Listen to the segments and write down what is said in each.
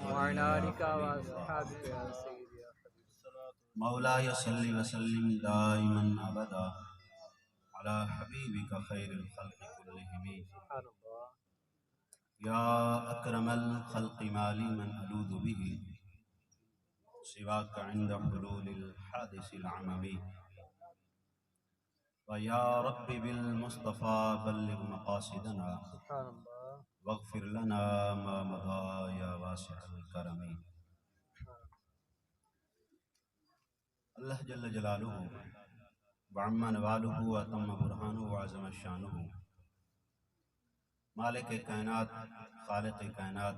وعلى آلك وأصحابك يا سيدي يا حبيبي. مولاي صل وسلم دائما ابدا على حبيبك خير الخلق كلهم سبحان الله. يا اكرم الخلق ما لي من الوذ به سواك عند حلول الحادث العممي ويا رب بالمصطفى بلغ مقاصدنا سبحان الله. واغفر لنا ما مضى يا واسع الكرم. اللہ جل جلالہ وعم نوالہ واتم برہانہ وعظم شانہ، مالک کائنات، خالق کائنات،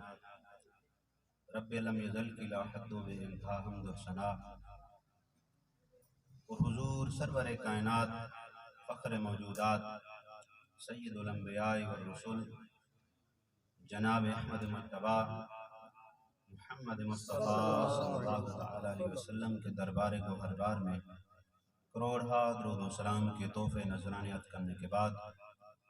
رب لم یزل کی لا حد و بے انتہا حمد و ثنا، و حضور سرور کائنات، فخر موجودات، سید الانبیاء والرسل، جناب احمد مجتبی محمد مصطفیٰ صلی اللہ تعالیٰ علیہ وسلم کے دربار گوہربار میں کروڑہا درود و سلام کے تحفے نذرانیات کرنے کے بعد،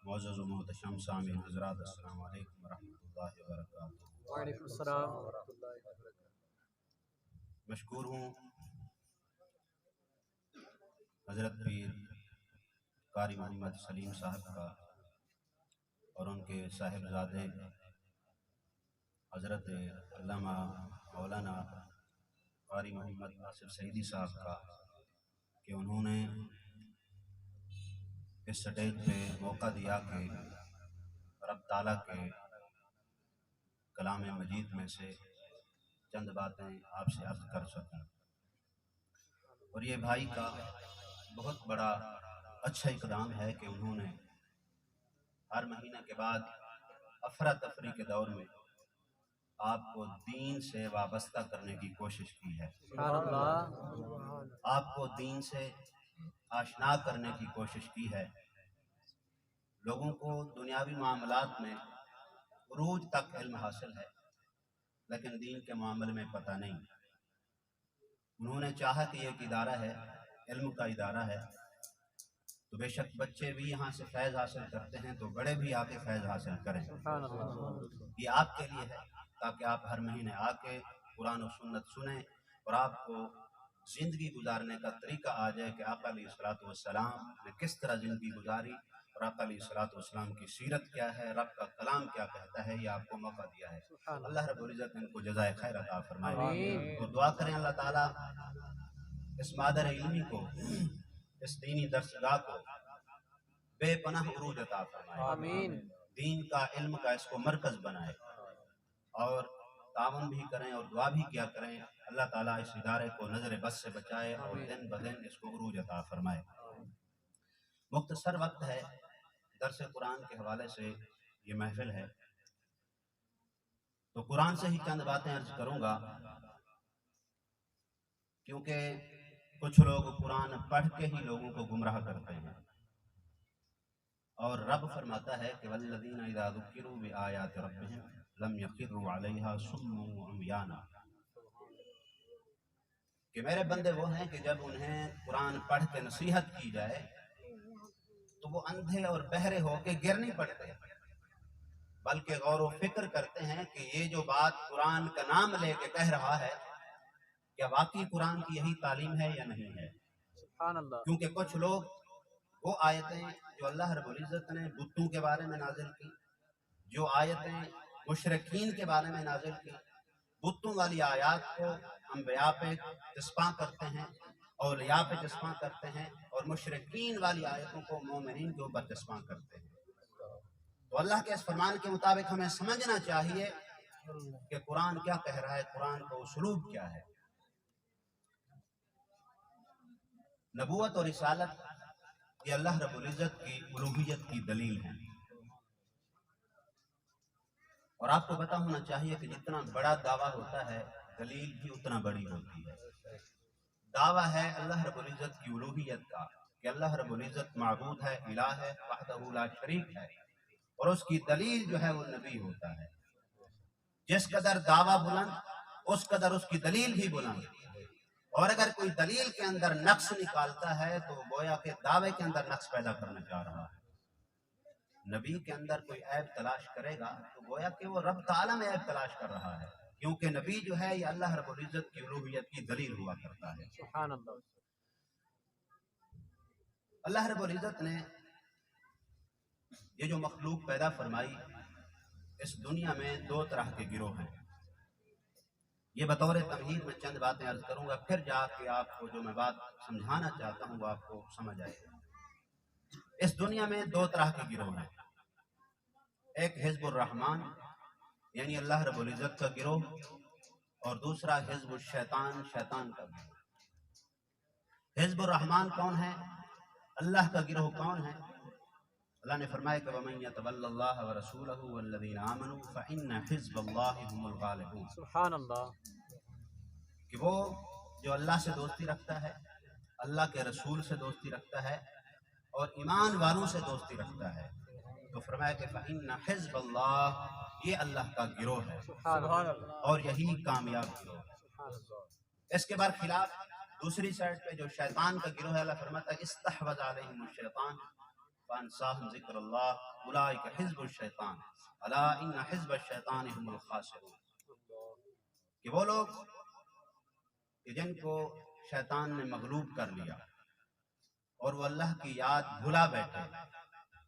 معزز و محتشم سامعین حضرات، السلام علیکم ورحمۃ اللہ وبرکاتہ۔ وعلیکم السلام ورحمۃ اللہ وبرکاتہ۔ مشکور ہوں حضرت پیر قاری محمد سلیم صاحب کا اور ان کے صاحبزادے حضرت علامہ مولانا قاری محمد آصف سعیدی صاحب کا کہ انہوں نے اس سٹیج پہ موقع دیا کہ رب تعالیٰ کے کلام مجید میں سے چند باتیں آپ سے عرض کر سکوں، اور یہ بھائی کا بہت بڑا اچھا اقدام ہے کہ انہوں نے ہر مہینہ کے بعد افراتفری کے دور میں آپ کو دین سے وابستہ کرنے کی کوشش کی ہے، سبحان اللہ۔ آپ کو دین سے آشنا کرنے کی کوشش کی ہے۔ لوگوں کو دنیاوی معاملات میں عروج تک علم حاصل ہے، لیکن دین کے معاملے میں پتہ نہیں۔ انہوں نے چاہا کہ یہ ایک ادارہ ہے، علم کا ادارہ ہے، تو بے شک بچے بھی یہاں سے فیض حاصل کرتے ہیں تو بڑے بھی آ کے فیض حاصل کریں۔ سبحان اللہ۔ یہ آپ کے لیے ہے تاکہ آپ ہر مہینے آ کے قرآن و سنت سنیں اور آپ کو زندگی گزارنے کا طریقہ آ جائے کہ آقا علیہ السلام نے کس طرح زندگی گزاری اور آقا علیہ السلام کی سیرت کیا ہے، رب کا کلام کیا کہتا ہے، یہ آپ کو موقع دیا ہے۔ اللہ رب العزت ان کو جزائے خیر عطا فرمائے، اور دعا کریں اللہ تعالیٰ اس مادر علمی کو، اس دینی درسگاہ کو بے پناہ عروج عطا فرمائے، آمین۔ دین کا علم کا اس کو مرکز بنائے، اور تعاون بھی کریں اور دعا بھی کیا کریں اللہ تعالیٰ اس ادارے کو نظر بد سے بچائے اور دن بدن اس کو عروج عطا فرمائے۔ مختصر وقت ہے، درس قرآن کے حوالے سے یہ محفل ہے، تو قرآن سے ہی چند باتیں عرض کروں گا، کیونکہ کچھ لوگ قرآن پڑھ کے ہی لوگوں کو گمراہ کرتے ہیں، اور رب فرماتا ہے کہ والذین اذا ذکروا بآیات ربہم لم یخروا علیہا صما وعمیانا، کہ میرے بندے وہ ہیں کہ جب انہیں قرآن پڑھ کے نصیحت کی جائے تو وہ اندھے اور بہرے ہو کے گر نہیں پڑتے، بلکہ غور و فکر کرتے ہیں کہ یہ جو بات قرآن کا نام لے کے کہہ رہا ہے کیا واقعی قرآن کی یہی تعلیم ہے یا نہیں ہے۔ سبحان اللہ۔ کیونکہ کچھ لوگ وہ آیتیں جو اللہ رب العزت نے بتوں کے بارے میں نازل کی، جو آیتیں مشرکین کے بارے میں نازل کی، بتوں والی آیات کو انبیاء پہ چسپاں کرتے ہیں، اولیاء پہ چسپاں کرتے ہیں، اور مشرکین والی آیتوں کو مومنین کے اوپر چسپاں کرتے ہیں۔ تو اللہ کے اس فرمان کے مطابق ہمیں سمجھنا چاہیے کہ قرآن کیا کہہ رہا ہے، قرآن کا اسلوب کیا ہے۔ نبوت اور رسالت یہ اللہ رب العزت کی الوہیت کی دلیل ہے، اور آپ کو پتہ ہونا چاہیے کہ جتنا بڑا دعویٰ ہوتا ہے دلیل بھی اتنا بڑی ہوتی ہے۔ دعویٰ ہے اللہ رب العزت کی الوہیت کا کہ اللہ رب العزت معبود ہے، الہ ہے، وحدہ لا شریک ہے، اور اس کی دلیل جو ہے وہ نبی ہوتا ہے۔ جس قدر دعویٰ بلند اس قدر اس کی دلیل بھی بلند، اور اگر کوئی دلیل کے اندر نقص نکالتا ہے تو گویا کہ دعوے کے اندر نقص پیدا کرنا چاہ رہا ہے۔ نبی کے اندر کوئی عیب تلاش کرے گا تو گویا کہ وہ رب تعالیٰ میں عیب تلاش کر رہا ہے، کیونکہ نبی جو ہے یہ اللہ رب العزت کی الوہیت کی دلیل ہوا کرتا ہے۔ سبحان اللہ۔ اللہ رب العزت نے یہ جو مخلوق پیدا فرمائی، اس دنیا میں دو طرح کے گروہ ہیں۔ یہ بطور تمہید میں چند باتیں عرض کروں گا، پھر جا کے آپ کو جو میں بات سمجھانا چاہتا ہوں وہ آپ کو سمجھ آئے گا۔ اس دنیا میں دو طرح کے گروہ ہیں، ایک حزب الرحمن یعنی اللہ رب العزت کا گروہ، اور دوسرا حزب الشیطان، شیطان کا گروہ۔ حزب الرحمن کون ہے؟ اللہ کا گروہ کون ہے؟ اللہ نے فرمایا کہ وَمَن يَتَوَلَّ اللَّهَ وَرَسُولَهُ وَالَّذِينَ آمَنُوا فَإِنَّ حِزْبَ اللَّهِ هُمُ الْغَالِبُونَ۔ سبحان اللہ۔ کہ وہ جو اللہ سے دوستی رکھتا ہے، اللہ کے رسول سے دوستی رکھتا ہے اور ایمان والوں سے دوستی رکھتا ہے، تو فرمایا کہ فَإِنَّ حِزْبَ اللَّهِ، یہ اللہ کا گروہ ہے سبحان اللہ۔ اور یہی کامیاب گروہ ہے۔ اس کے برخلاف دوسری سائڈ پہ جو شیطان کا گروہ ہے، اللہ فرماتا ہے استحوذ علیہم الشیطان فانساہم ذکر اللہ اولئک حزب الشیطان الا ان حزب الشیطان هم الخاسرون۔ کہ وہ لوگ کہ جن کو شیطان نے مغلوب کر لیا اور وہ اللہ کی یاد بھلا بیٹھے،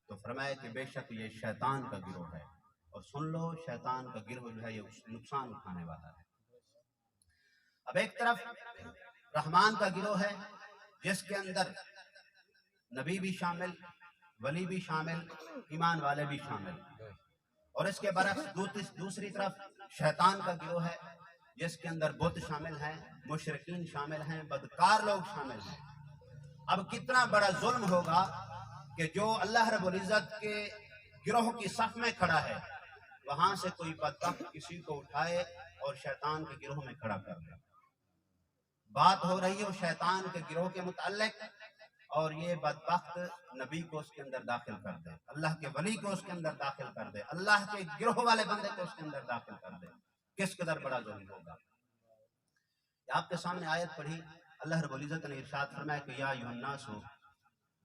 تو فرمایا کہ بے شک یہ شیطان کا گروہ ہے، اور سن لو شیطان کا گروہ جو ہے یہ نقصان اٹھانے والا ہے۔ اب ایک طرف رحمان کا گروہ ہے جس کے اندر نبی بھی شامل، ولی بھی شامل، ایمان والے بھی شامل، اور اس کے برعکس دوسری طرف شیطان کا گروہ ہے جس کے اندر بت شامل ہیں، مشرکین شامل ہیں، بدکار لوگ شامل ہیں۔ اب کتنا بڑا ظلم ہوگا کہ جو اللہ رب العزت کے گروہ کی صف میں کھڑا ہے، وہاں سے کوئی بدبخت کسی کو اٹھائے اور شیطان کے گروہ میں کھڑا کر دے۔ بات ہو رہی ہے شیطان کے گروہ کے متعلق، اور یہ بدبخت نبی کو اس کے اندر داخل کر دے، اللہ کے ولی کو اس کے اندر داخل کر دے، اللہ کے گروہ والے بندے کو اس کے اندر داخل کر دے، کس قدر بڑا ظلم ہوگا۔ آپ کے سامنے آیت پڑھی، اللہ رب العزت نے ارشاد فرمایا کہ یا ایھا الناس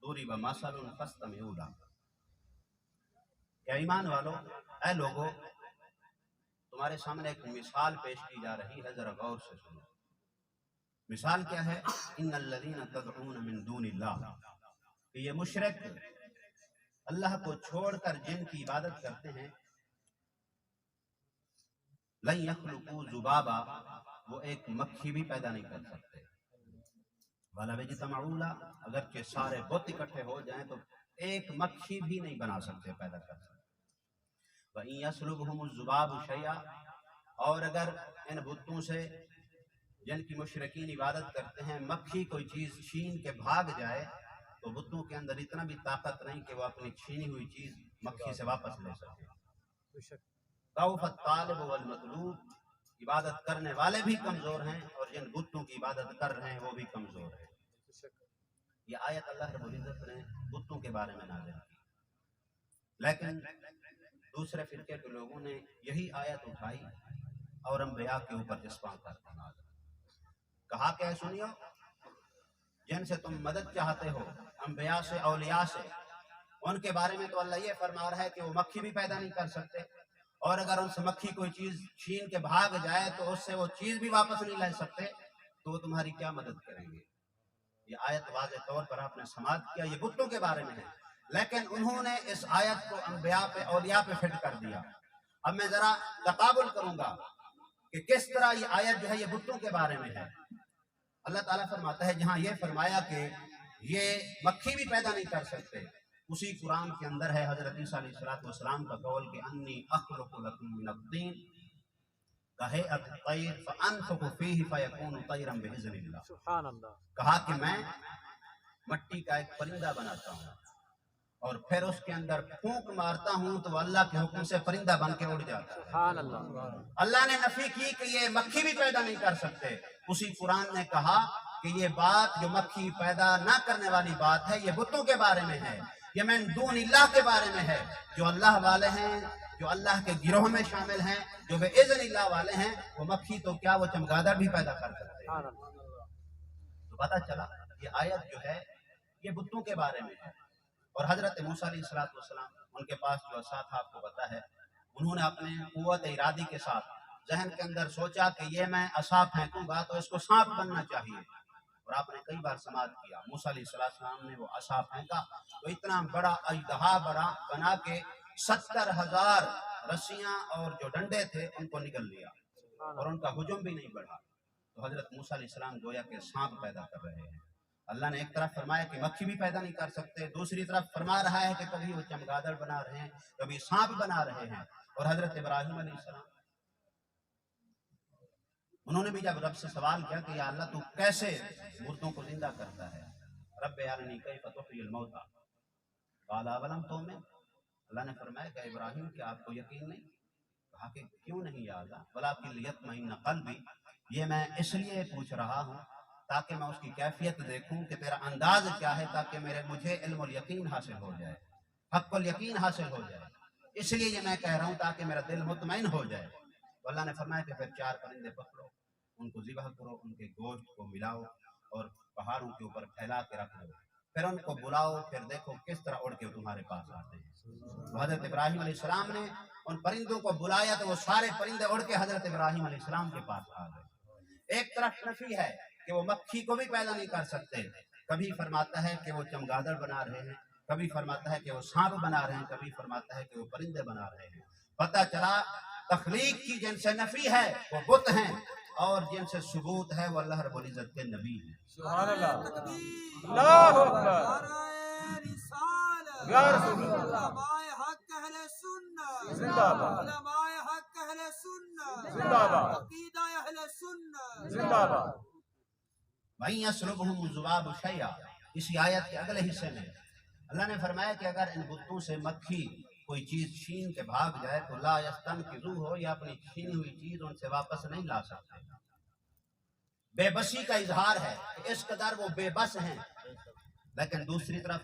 ضرب مثل فاستمعوا لہ، کہ ایمان والو، اے لوگو، تمہارے سامنے ایک مثال پیش کی جا رہی ہے، ذرا غور سے سنو۔ مثال کیا ہے؟ ان الذین تدعون من دون اللہ، کہ یہ مشرک اللہ کو چھوڑ کر جن کی عبادت کرتے ہیں، لن یخلقوا ذبابا، وہ ایک مکھی بھی پیدا نہیں کر سکتے، وَلَوِ اجْتَمَعُوا لَهُ، اگرچہ سارے بت اکٹھے ہو جائیں تو ایک مکھی بھی نہیں بنا سکتے، پیدا کر سکتے۔ وَإِن يَسْلُبْهُمُ الذُّبَابُ شَيْئًا، اور اگر ان بتوں سے جن کی مشرکین عبادت کرتے ہیں مکھی کوئی چیز چھین کے بھاگ جائے، تو بتوں کے اندر اتنا بھی طاقت نہیں کہ وہ اپنی چھینی ہوئی چیز مکھی سے واپس لے سکے۔ ضعف الطالب والمطلوب، عبادت کرنے والے بھی کمزور ہیں اور جن بتوں کی عبادت کر رہے ہیں وہ بھی کمزور ہیں۔ یہ آیت اللہ رب العزت نے بتوں کے بارے میں نازل کی، لیکن دوسرے فرقے کے لوگوں نے یہی آیت اٹھائی اور انبیاء کے اوپر جسپاں کر دیا، کہا کہ سنیو، جن سے تم مدد چاہتے ہو، انبیاء سے، اولیاء سے، ان کے بارے میں تو اللہ یہ فرما رہا ہے کہ وہ مکھی بھی پیدا نہیں کر سکتے، اور اگر ان سے مکھی کوئی چیز چھین کے بھاگ جائے تو اس سے وہ چیز بھی واپس نہیں لے سکتے، تو وہ تمہاری کیا مدد کریں گے۔ یہ آیت واضح طور پر آپ نے سماعت کیا، یہ بتوں کے بارے میں ہے، لیکن انہوں نے اس آیت کو انبیاء پہ، اولیاء پہ فٹ کر دیا۔ اب میں ذرا تقابل کروں گا کہ کس طرح یہ آیت جو ہے یہ بتوں کے بارے میں ہے۔ اللہ تعالیٰ فرماتا ہے جہاں یہ فرمایا کہ یہ مکھی بھی پیدا نہیں کر سکتے، اسی قرآن کے اندر ہے حضرت عیسیٰ علیہ السلام کا قول کہ انی اخلق لکم من الطین کہیئۃ الطیر فانفخ فیہ فیکون طیرا باذن اللہ۔ سبحان اللہ۔ کہا کہ میں مٹی کا ایک پرندہ بناتا ہوں اور پھر اس کے اندر پھونک مارتا ہوں تو اللہ کے حکم سے پرندہ بن کے اڑ جاتا ہے۔ سبحان اللہ۔ اللہ نے نفی کی کہ یہ مکھی بھی پیدا نہیں کر سکتے، اسی قرآن نے کہا کہ یہ بات جو مکھی پیدا نہ کرنے والی بات ہے یہ بتوں کے بارے میں ہے، یہ من دون اللہ کے بارے میں ہے، جو اللہ والے ہیں، جو اللہ کے گروہ میں شامل ہیں، جو بے اذن اللہ والے ہیں، وہ مکھی تو کیا وہ چمگادڑ بھی پیدا کر سکتے ہیں۔ تو پتہ چلا یہ آیت جو ہے یہ بتوں کے بارے میں ہے۔ اور حضرت موسیٰ علیہ السلام ان کے پاس جو عصا تھا آپ کو پتہ ہے، انہوں نے اپنے قوت ارادی کے ساتھ जहन के अंदर सोचा कि ये मैं असा फेंकूंगा तो इसको सांप बनना चाहिए, और आपने कई बार समाप्त किया। मूसा अलैहिस्सलाम ने वो असा फेंका तो इतना बड़ा अजदहा बना के 70,000 रस्सियां और जो डंडे थे उनको निगल लिया, और उनका हुजूम भी नहीं बढ़ा। तो हजरत मूसा अलैहिस्सलाम गोया के सांप पैदा कर रहे हैं। अल्लाह ने एक तरफ फरमाया कि मक्खी भी पैदा नहीं कर सकते, दूसरी तरफ फरमा रहा है कि कभी वो चमगादड़ बना रहे हैं, कभी सांप बना रहे हैं। और हजरत इब्राहिम अलैहिस्सलाम, उन्होंने भी जब रब से सवाल किया कि या अल्लाह तू कैसे मुर्दों को जिंदा करता है, रब्बे अरनी कैफ़ तुह्यिल मौता क़ाल अवलम तु'मिन, अल्लाह ने फरमाया कि इब्राहिम क्या आपको यकीन नहीं? कहा कि क्यों नहीं या अल्लाह, वलाकिन लियत्मइन्ना क़ल्बी, ये मैं इसलिए पूछ रहा हूँ ताकि मैं उसकी कैफियत देखूं कि तेरा अंदाज क्या है, ताकि मुझे इल्मुल यकीन हासिल हो जाए, हक़्क़ुल यकीन हासिल हो जाए, इसलिए ये मैं कह रहा हूँ ताकि मेरा दिल मुतमईन हो जाए। तो अल्लाह ने फरमाया कि फिर 4 परिंदे पकड़ो, उनको ज़िबह करो, उनके गोश्त को मिलाओ और पहाड़ों के ऊपर फैला के रख दो, फिर उनको बुलाओ, फिर देखो किस तरह उड़ के तुम्हारे पास आते हैं। तो हजरत इब्राहिम अलैहिस्सलाम ने उन परिंदों को बुलाया तो वो सारे परिंदे उड़ के हजरत इब्राहिम अलैहिस्सलाम के पास आ गए। एक तरफ नफी है कि वो मक्खी को भी पैदा नहीं कर सकते, कभी फरमाता है कि वो चमगादड़ बना रहे हैं, कभी फरमाता है कि वो सांप बना रहे हैं, कभी फरमाता है कि वो परिंदे बना रहे हैं। पता चला तख्लीक की जिनसे नफी है वो बुत हैं, और जिनसे सुबूत है वो अल्लाह रब्बुल इज्जत के नबी हैं। सुभान अल्लाह, अल्लाहु अकबर, या रसूल अल्लाह, जिंदाबाद, जिंदाबाद, जिंदाबाद। वहीं यसलुबहुम ज़ुबाबु शैया, इसी आयत के अगले हिस्से में अल्लाह ने फरमाया कि अगर इन बुतों से मक्खी कोई चीज छीन के भाग जाए तो ला यस्तनकिज़ू हो, या अपनी छीनी हुई चीज उनसे वापस नहीं ला सकते। बेबसी का इजहार है, इस कदर वो बेबस हैं। लेकिन दूसरी तरफ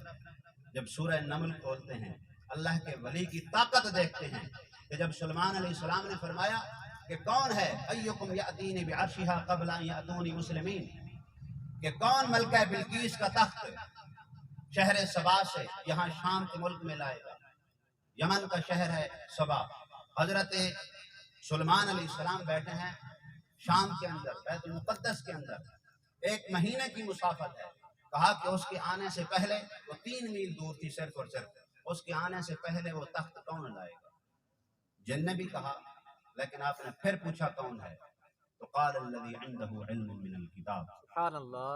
जब सूरह नमल खोलते हैं, अल्लाह के वली की ताकत देखते हैं कि जब सुलेमान अलैहिस्सलाम ने फरमाया कि कौन है अय्युकुम यातीनी बिअर्शिहा क़ब्ल अन यातूनी मुस्लिमीन, कि कौन मलका बिल्कीस का तख्त शहर सबा से यहाँ शाम के मुल्क में लाएगा। यमन का शहर है सबा। हजरत सुलेमान अलैहिस्सलाम बैठे हैं शाम के अंदर, बैतुल मुक़द्दस के अंदर, 1 महीने की मुसाफत है। कहा कि उसके आने से पहले वो 3 मील दूर थी सिर्फ और सिर्फ, उसके आने से पहले वो तख्त कौन लाएगा। जिन ने भी कहा, लेकिन आपने फिर पूछा कौन है, तो क़ाल अल्लज़ी इंदहु इल्मुम मिनल किताब, सुभान अल्लाह,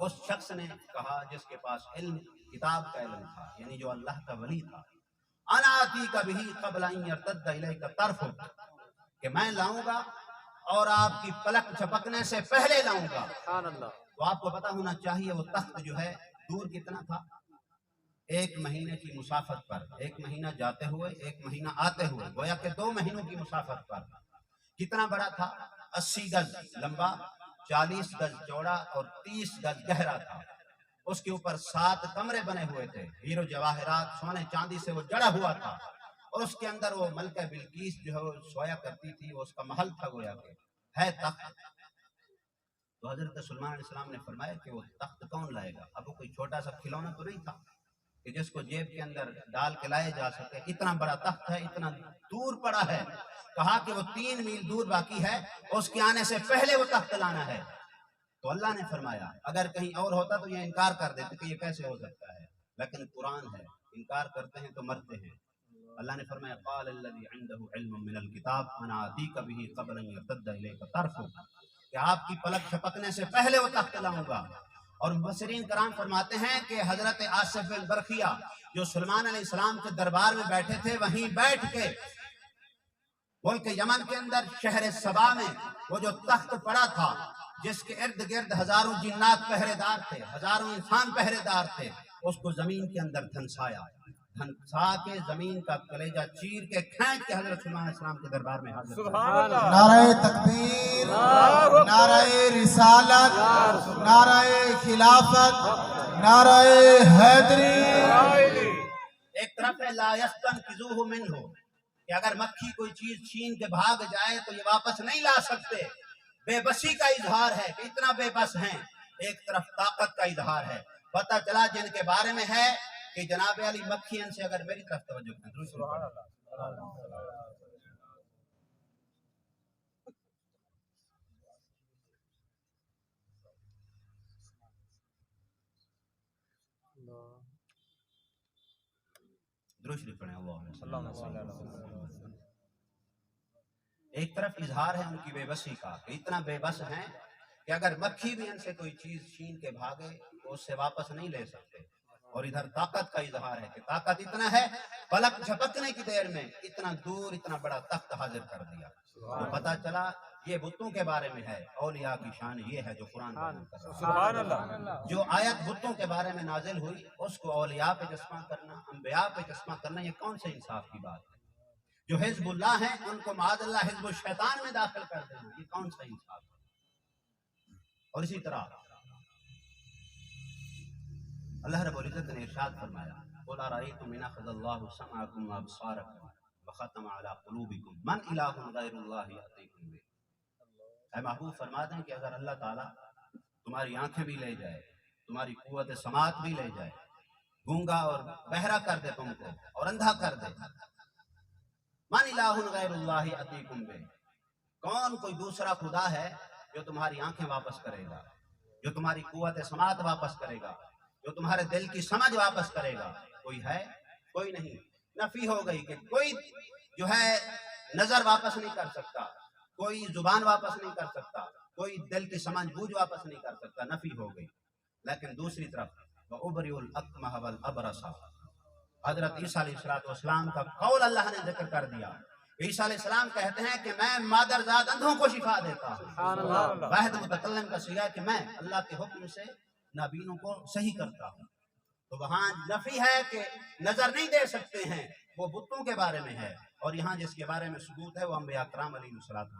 उस शख्स ने कहा जिसके पास इल्म किताब का इल्म था, यानी जो अल्लाह का वली था। अना आतीका बिही क़ब्ल अन यर्तद्द इलैका तर्फुक, कि मैं लाऊंगा और आपकी पलक झपकने से पहले लाऊंगा। सुभान अल्लाह। तो आपको पता होना चाहिए वो तख्त जो है दूर कितना था। 1 महीने की मुसाफत पर, 1 महीना जाते हुए 1 महीना आते हुए, गोया के 2 महीनों की मुसाफत पर कितना बड़ा था। 80 गज लंबा, 40 गज चौड़ा और 30 गज गहरा था। उसके ऊपर 7 कमरे बने हुए थे, हीरो जवाहरात सोने चांदी से वो जड़ा हुआ था, और उसके अंदर वो मलका बिल्कीस जो है वो सोया करती थी, वो उसका महल था गोया के है तख्त। तो हजरत सुलेमान अलैहिस्सलाम ने फरमाया कि वो तख्त कौन लाएगा। अब वो कोई छोटा सा खिलौना तो नहीं था कि जिसको जेब के अंदर डाल के लाया जा सके, इतना बड़ा तख्त है, इतना दूर पड़ा है। कहा कि वो 3 मील दूर बाकी है, उसके आने से पहले वो तख्त लाना है। तो अल्लाह ने फरमाया अगर कहीं और होता तो ये इनकार कर देते कि ये कैसे हो सकता है, लेकिन कुरान है, इनकार करते हैं तो मरते हैं। अल्लाह ने फरमाया क़ाल अल्लज़ी इंदहु इल्मुम मिनल किताब अना आतीका बिही क़ब्ल अन यर्तद्द इलैका तर्फुक, कि आपकी पलक झपकने से पहले वो तख्त लाऊंगा। और मुफस्सिरीन कराम फरमाते हैं कि हजरत आसिफ बिन बरखिया जो सुलेमान अलैहिस्सलाम के दरबार में बैठे थे, वहीं बैठ के मुल्क यमन के अंदर शहर सबा में वो जो तख्त पड़ा था, जिसके इर्द गिर्द हजारों जिन्नात पहरेदार थे, हजारों इंसान पहरेदार थे, उसको जमीन के अंदर धंसाया, धंसा के जमीन का कलेजा चीर के खींच के हजरत सुलेमान अलैहिस्सलाम के दरबार में हाजिर। सुभान अल्लाह, नारे तकबीर, नारे रिसालत, नारे खिलाफत, नारे हैदरी। एक तरफ है ला यस्तनकिज़ूहु मिन्हु, कि अगर मक्खी कोई चीज छीन के भाग जाए तो ये वापस नहीं ला सकते। बेबसी का इजहार है कि इतना बेबस हैं। एक तरफ ताकत का इजहार है। पता चला जिनके बारे में है कि जनाब अली मक्खी से अगर मेरी तरफ तवज्जो करें, दुरूद शरीफ पढ़ें अल्लाह। एक तरफ इजहार है उनकी बेबसी का, कि इतना बेबस हैं कि अगर मक्खी भी इनसे कोई चीज छीन के भागे तो उससे वापस नहीं ले सकते, और इधर ताकत का इजहार है कि ताकत इतना है पलक झपकने की देर में इतना दूर इतना बड़ा तख्त हाजिर कर दिया। तो पता चला ये बुतों के बारे में है, औलिया की शान ये है जो कुरान बयान कर रहा है। सुभान अल्लाह। जो आयत बुतों के बारे में नाजिल हुई उसको औलिया पे चश्मा करना, अंबिया पे चश्मा करना, ये कौन से इंसाफ की बात है? जो हिजबुल्लाह हैं उनको मादल्ला हिजबुल शैतान में दाखिल कर देना, ये कौन सा इंसाफ है? और इसी तरह अल्लाह रब्बुल इज्जत ने इरशाद फरमाया, क़ुल अरअयतुम इन अख़ज़ल्लाहु समअकुम व अबसारकुम व ख़तम अला क़ुलूबिकुम मन इलाहुन ग़ैरुल्लाहि यअतीकुम बिह। ऐ महबूब फरमा दें कि अगर अल्लाह ताला तुम्हारी आंखें भी ले जाए, तुम्हारी कुव्वत समात भी ले जाए, गूंगा और बहरा कर दे तुमको और अंधा कर दे, मन इलाहुन ग़ैरुल्लाहि यअतीकुम बिह, कौन कोई दूसरा खुदा है जो तुम्हारी आंखें वापस करेगा, जो तुम्हारी कुव्वत समात वापस करेगा, जो तुम्हारे दिल की समझ वापस करेगा? कोई है? कोई नहीं। नफी हो गई कि कोई जो है नजर वापस नहीं कर सकता, कोई जुबान वापस नहीं कर सकता, कोई दिल की समझ बूझ वापस नहीं कर सकता, नफी हो गई। लेकिन दूसरी तरफ वउबरिउल अकमह वल अबरसा, हजरत ईसा अलैहिस्सलाम का कौल अल्लाह ने जिक्र कर दिया। ईसा अलैहिस्सलाम कहते हैं कि मैं मादरजाद अंधों को शिफा देता हूँ। वाहिद मुतकल्लिम का सिगा कि मैं अल्लाह के हुक्म से नाबीनों को सही करता हूँ। तो वहां नफी है कि नजर नहीं दे सकते हैं, वो बुतों के बारे में है, और यहाँ जिसके बारे में सबूत है वो अंबिया कराम अलैहिस्सलाम।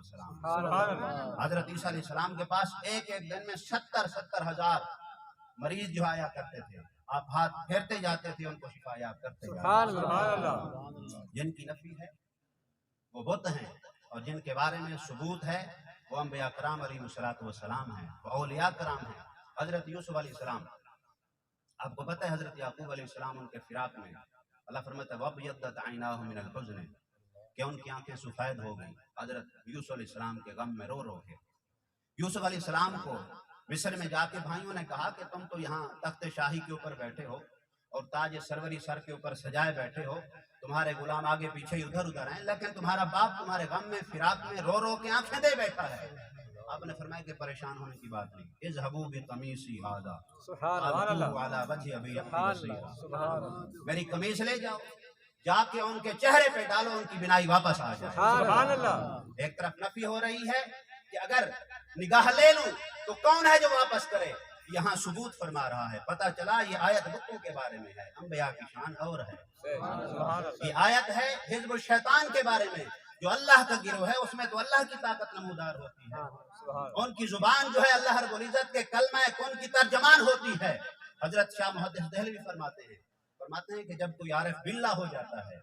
हजरत ईसा अलैहिस्सलाम के पास एक एक दिन में 70 हजार मरीज जो आया करते थे, आप हाथ फेरते जाते थे उनको शिफा याब करते जाते। जिनकी नफी है वो बुत हैं, और जिनके बारे में सबूत है वो अंबिया कराम अलैहिस्सलाम हैं, वो औलिया कराम हैं। हजरत यूसुफ अलैहिस्सलाम, आपको पता है हजरत याकूब अलैहिस्सलाम उनके फिराक में अल्लाह फरमाता है वबयद्दत ऐनाहु मिनल हुज़्न, कि उनकी आंखें सफेद हो गई हजरत यूसुफ अलैहिस्सलाम के गम में रो रो के। यूसुफ अलैहिस्सलाम को मिस्र में जाके भाइयों ने कहा कि तुम तो यहाँ तख्त शाही के ऊपर बैठे हो और ताज सरवरी सर के ऊपर सजाए बैठे हो, तुम्हारे गुलाम आगे पीछे इधर उधर हैं, लेकिन तुम्हारा बाप तुम्हारे गम में फिराक में रो रो के आंखें दे बैठा है। आपने फरमाया कि परेशान होने की बात नहीं, इज़हबू बिक़मीसी हाज़ा अला वजहि अबी बसीरा, मेरी कमीज ले जाओ, जाके उनके चेहरे पे डालो, उनकी बिनाई वापस आ जाए। सुभान अल्लाह। एक तरफ नफी हो रही है कि अगर निगाह ले लूं तो कौन है जो वापस करे, यहाँ सबूत फरमा रहा है। पता चला ये आयत बुतों के बारे में है, अंबिया की शान और है। ये आयत है हिजबुल शैतान के बारे में, जो अल्लाह का गिरोह है, उसमें तो अल्लाह की ताकत नमूदार होती है, उनकी जुबान जो है अल्लाह रब्बुल इज्जत के कलमा कुन की तर्जमान होती है। हजरत शाह मुहद्दिस देहलवी फरमाते हैं कि जब कोई आरिफ बिल्ला हो जाता है,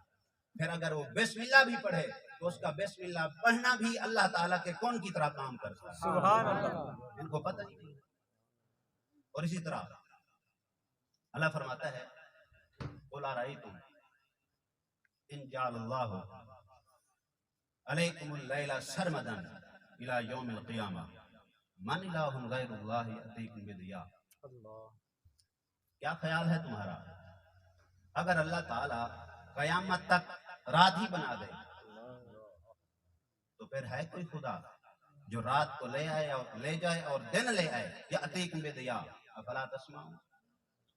फिर अगर वो बिस्मिल्लाह भी पढ़े तो उसका बिस्मिल्लाह पढ़ना भी अल्लाह ताला के कौन की तरह काम करता है। सुभान अल्लाह। इनको पता नहीं। और इसी तरह अल्लाह फरमाता है क़ुल अरअयतुम इन जअलल्लाहु अलैकुमुल लैला सरमदन इला यौमिल क़ियामह मन इलाहुन ग़ैरुल्लाहि यअतीकुम बिदिया। क्या ख्याल है तुम्हारा, अगर अल्लाह ताला क़यामत तक रात ही बना दे तो फिर है कोई खुदा जो रात को ले आए और ले जाए और दिन ले आए? यअतीकुम बिदिया अफला तस्माऊन।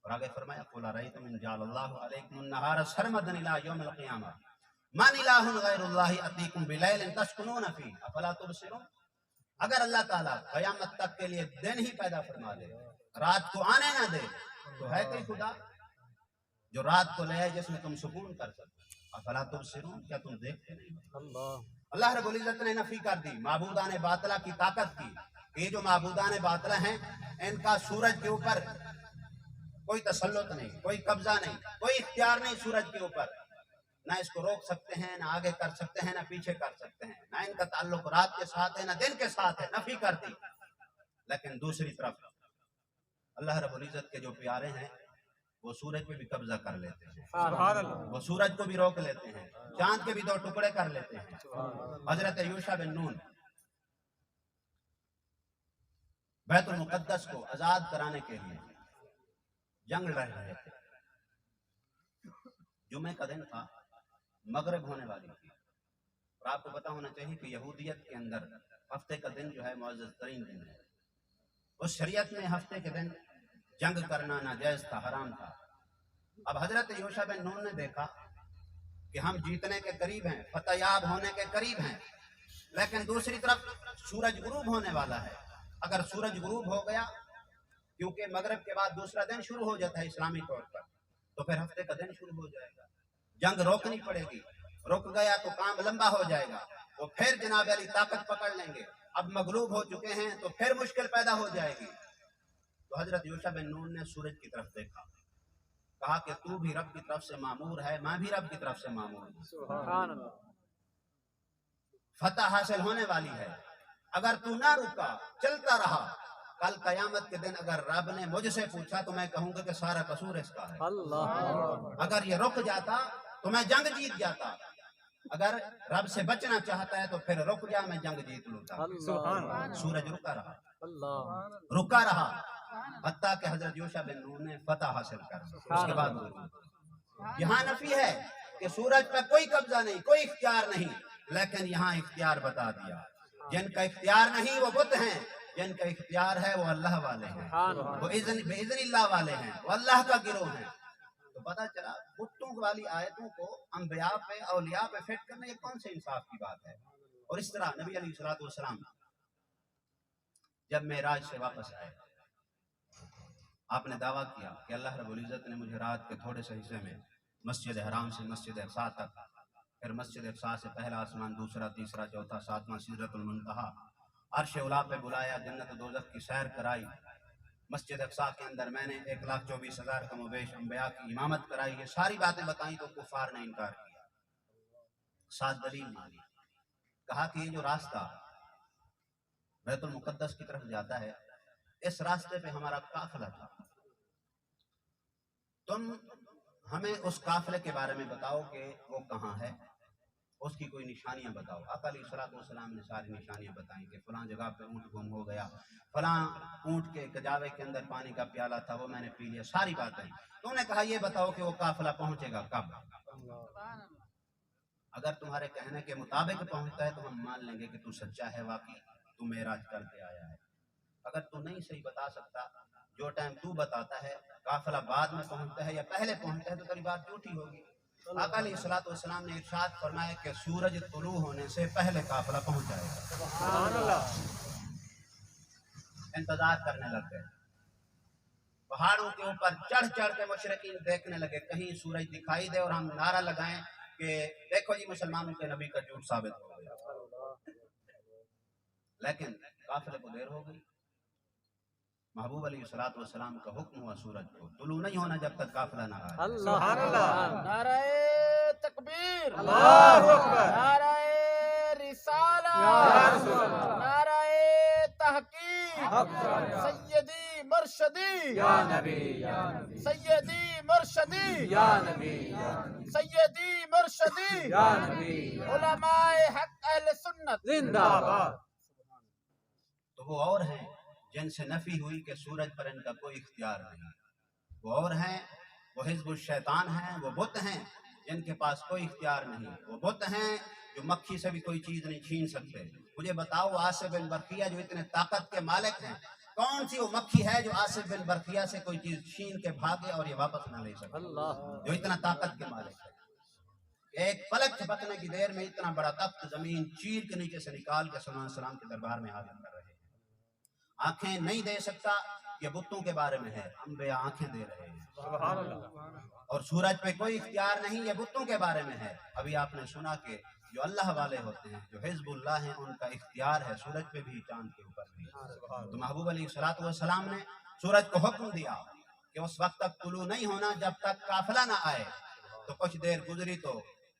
और आगे फरमाया क़ुल अरअयतुम इन जअलल्लाहु अलैकुमुन नहारा सरमदन इला यौमिल क़ियामह मन इलाहुन ग़ैरुल्लाहि यअतीकुम बिलैलिन तस्कुनून फीह अफला तुबसिरून। अगर अल्लाह ताला क़यामत तक के लिए दिन ही पैदा फरमा दे, रात को आने ना दे, तो है कोई खुदा जो रात को ले आए जिसमें तुम सुकून कर सकते? अफला तुबसिरून, क्या तुम देखते नहीं? अल्लाह रब्बुल इज्जत ने नफी कर दी माबूदान बातिला की ताकत की। ये जो माबूदान बातिला हैं, इनका सूरज के ऊपर कोई तसल्लुत नहीं, कोई कब्जा नहीं, कोई इख्तियार नहीं सूरज के ऊपर। ना इसको रोक सकते हैं, ना आगे कर सकते हैं, ना पीछे कर सकते हैं। ना इनका ताल्लुक रात के साथ है, ना दिन के साथ है। नफी कर दी। लेकिन दूसरी तरफ अल्लाह रब्बुल इज्जत के जो प्यारे हैं वो सूरज पे भी कब्जा कर लेते हैं, वो सूरज को भी रोक लेते हैं, चांद के भी 2 टुकड़े कर लेते हैं। हजरत यूशा बिन नून बैतुल मुक़द्दस को आजाद कराने के लिए जंग लड़ रहे थे। जुमे का दिन था, मगरिब होने वाली थी। और आपको पता होना चाहिए कि यहूदियत के अंदर हफ्ते का दिन जो है मुअज़्ज़ज़ तरीन दिन है। उस शरीयत में हफ्ते के दिन जंग करना नाजायज था, हराम था। अब हजरत यूशा बिन नून ने देखा कि हम जीतने के करीब हैं, फतयाब होने के करीब हैं, लेकिन दूसरी तरफ सूरज गुरूब होने वाला है। अगर सूरज गुरूब हो गया, क्योंकि मगरिब के बाद दूसरा दिन शुरू हो जाता है इस्लामी तौर पर, तो फिर हफ्ते का दिन शुरू हो जाएगा। जंग रोकनी पड़ेगी, रुक गया तो काम लंबा हो जाएगा, वो फिर जनाब अली ताकत पकड़ लेंगे। अब मगलूब हो चुके हैं तो फिर मुश्किल पैदा हो जाएगी। तो हजरत यूशा बिन नून ने सूरज की तरफ देखा, कहा कि तू भी रब की तरफ से मामूर है, मैं भी रब की तरफ से मामूर हूं। सुभान अल्लाह। फतह हासिल होने वाली है। अगर तू ना रुका, चलता रहा, कल कयामत के दिन अगर रब ने मुझसे पूछा तो मैं कहूंगा कि सारा कसूर इसका है। अल्लाह। अगर ये रुक जाता तो मैं जंग जीत जाता। अगर रब से बचना चाहता है तो फिर रुक जा, मैं जंग जीत लूंगा। सुभान सूरज रुका रहा, अल्लाह। रुका रहा, हत्ता कि हजरत यूशा बिन नून ने फतह हासिल कर, उसके बाद यहाँ नफी है कि सूरज पर कोई कब्जा नहीं, कोई इख्तियार नहीं, लेकिन यहाँ इख्तियार बता दिया। जिनका इख्तियार नहीं वो बुत हैं, जिनका इख्तियार है वो अल्लाह वाले हैं, वो इज़्निल्लाह वाले हैं, वो अल्लाह का गिरोह है। तो पता चला बुतों वाली आयतों को अंबिया पे, औलिया पे फिट करना ये कौन से इंसाफ की बात है। और इस तरह नबी अलैहिस्सलातु वस्सलाम जब मेराज से वापस आए, आपने दावा किया कि अल्लाह रब्बुल इज्जत ने मुझे रात के थोड़े से हिस्से में मस्जिद हराम से मस्जिद अक़सा तक, फिर मस्जिद अक़सा से पहला आसमान, दूसरा, तीसरा, चौथा, सातवां, सिदरतुल मुंतहा, अर्श उला पे बुलाया, जन्नत दोज़ख की सैर कराई। मस्जिद अक़सा के अंदर मैंने 1,24,000 कमोबेश अंबिया की इमामत कराई। ये सारी बातें बताई तो कुफार ने इनकार किया। सात दलील मानी, कहा कि ये जो रास्ता बैतुल मुक़द्दस की तरफ जाता है, इस रास्ते पे हमारा काफिला था, तुम हमें उस काफिले के बारे में बताओ कि वो कहाँ है, उसकी कोई निशानियां बताओ। आका अलैहिस्सलाम ने सारी निशानियां बताई कि फलां जगह पे ऊँट गुम हो गया, फलां ऊँट के कजावे के अंदर पानी का प्याला था, वो मैंने पी लिया, सारी बातें। तो उन्होंने कहा ये बताओ कि वो काफिला पहुंचेगा कब। अगर तुम्हारे कहने के मुताबिक पहुंचता है तो हम मान लेंगे कि तू सच्चा है, वाकई तू मेराज करके आया है। अगर तू नहीं सही बता सकता, जो टाइम तू बताता है काफिला बाद में पहुंचता है या पहले पहुंचता है, तो तेरी बात झूठी होगी। आका अलैहिस्सलातु वस्सलाम ने इरशाद फरमाया कि सूरज तुलू होने से पहले काफिला पहुंच जाएगा। सुभान अल्लाह। इंतजार करने लग गए, पहाड़ों के ऊपर चढ़ चढ़ के मुशरिकीन देखने लगे कहीं सूरज दिखाई दे और हम नारा लगाएं कि देखो जी मुसलमानों के नबी का झूठ साबित हो गया। लेकिन काफिले को देर हो गई। महबूब अलैहिस्सलातु वस्सलाम का हुक्म हुआ सूरज को तुलू नहीं होना जब तक काफिला ना आए। सुभान अल्लाह। नाराए तकबीर, अल्लाहु अकबर। नाराए रिसालत, या रसूल अल्लाह। नाराए तहकीक, हक। सैयदी मुर्शदी, या नबी, या नबी, सैयदी मुर्शदी, या नबी, या नबी, सैयदी मुर्शदी, या नबी, उलमाए हक अहले सुन्नत जिंदाबाद। तो वो और हैं जिनसे नफी हुई कि सूरज पर इनका कोई इख्तियार नहीं। वो और हैं, वो हिज़्बुल शैतान हैं, वो बुत हैं जिनके पास कोई इख्तियार नहीं। वो बुत हैं जो मक्खी से भी कोई चीज नहीं छीन सकते। मुझे बताओ आसिफ बिन बरखिया जो इतने ताकत के मालिक हैं, कौन सी वो मक्खी है जो आसिफ बिन बरखिया से कोई चीज छीन के भागे और ये वापस ना ले सके, अल्लाह। जो इतना ताकत के मालिक है। एक पलक झपकने की देर में इतना बड़ा तख्त जमीन चीर के नीचे से निकाल के सलाम के दरबार में हाजिर कर रहे हैं। आंखें नहीं दे सकता, ये बुतों के बारे में है, अंबिया आंखें दे रहे हैं। सुभान अल्लाह। और सूरज पे कोई इख्तियार नहीं, ये बुतों के बारे में है। अभी आपने सुना कि जो अल्लाह वाले होते हैं, जो हिज़्बुल्लाह हैं, उनका इख्तियार है सूरज पे भी, चांद के ऊपर भी। तो महबूब अलैहिस्सलातु वस्सलाम ने सूरज को हुक्म दिया कि उस वक्त तक तुलू नहीं होना जब तक काफिला ना आए। तो कुछ देर गुजरी तो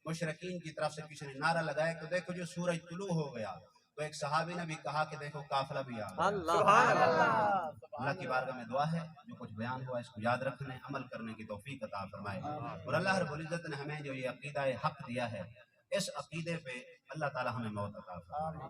मुशरिकीन की तरफ से किसी ने नारा लगाया कि देखो जो सूरज तुलू हो गया। तो एक सहाबी ने भी कहा कि देखो काफिला भी आ गया। अल्लाह की बारगाह में दुआ है जो कुछ बयान हुआ इसको याद रखने, अमल करने की तौफीक अता फरमाए। और अल्लाह रब्बुल इज्जत ने हमें जो ये अकीदा हक दिया है, इस अकीदे पे अल्लाह ताला हमें मौत अता फरमाए।